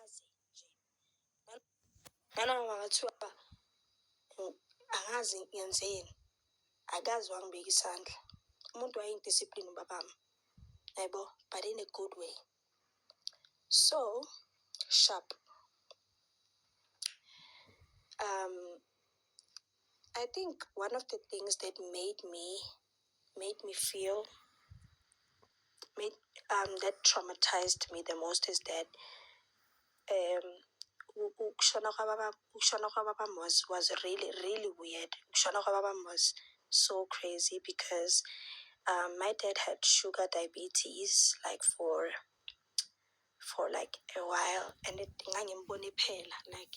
angazi nje. Nanoma ngathiwa angazi ngenzeni, akazi wangibeka isandla. Umuntu wayeyidiscipline ubabami, yabo, but in a good way. So, sharp. I think one of the things that made me feel that traumatized me the most is that ukushona kwababam was really, really weird. Ukushona kwababam was so crazy because my dad had sugar diabetes like for like a while, and ngangimbona ephela, like,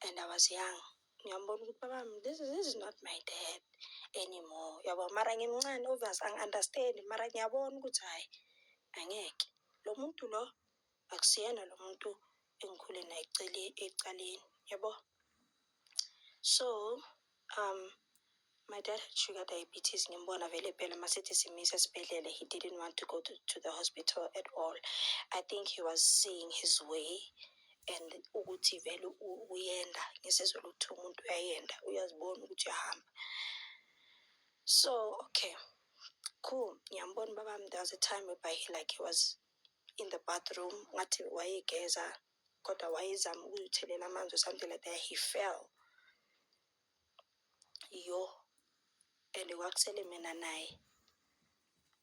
and I was young. Ngiyambona ukuthi babam, this is not my dad anymore. Yabo, mara ngimncane obvious angi-understand, mara ngiyabona ukuthi hayi angeke. Lo muntu lo akusiyena lo muntu engikhule naye ecaleni, yabo. So, my dad had sugar diabetes. Ngimbona vele phela masithi simisa esibhedlela. He didn't want to go to the hospital at all. I think he was seeing his way, and ukuthi vele uyenda ngesizwe ukuthi umuntu uyayenda, uyazibona ukuthi uyahamba. So, okay, cool. Ngiyambona babami, there was a time whereby he was in the bathroom, ngathi wayegeza, kodwa wayezama ukuthelela amanzi or something like that. He fell. And kwakusele mina naye.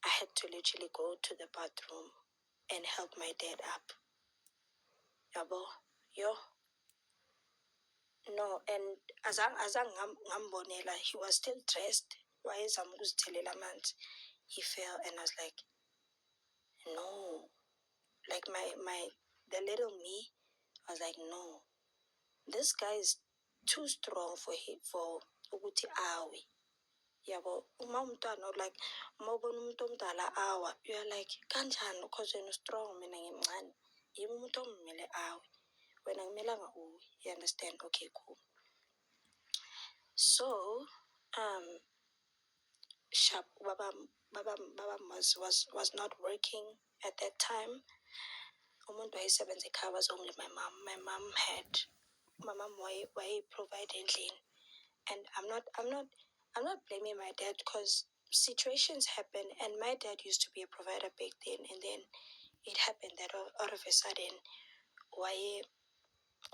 I had to literally go to the bathroom and help my dad up. Yabo, no, and azang ngambonela, he was still dressed. Wayezama ukuzithelela amanzi. He fell, and I was like, no. Like the little me, I was like, no. This guy is too strong for ukuthi awe. Yabo, uma umntwana, like, uma ubona umuntu omdala awa, you're like, kanjani, because wena strong, mina ngimncane. Yimi umuntu omele awe. Wena akumelanga uwe. You understand? Okay, cool. So, sharp, babam was not working at that time. Umuntu wayesebenza ekhaya was only my mom. My mom provide endlini. And I'm not blaming my dad because situations happen, and my dad used to be a provider back then, and then it happened that all of a sudden why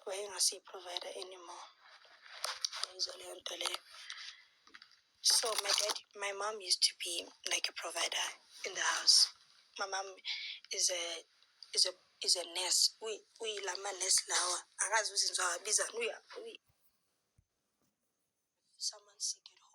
not see provider anymore. So my mom used to be like a provider in the house. My mom is a nurse. We lama nurse lawa. Angazi uzinzwa biza. Someone sick at home.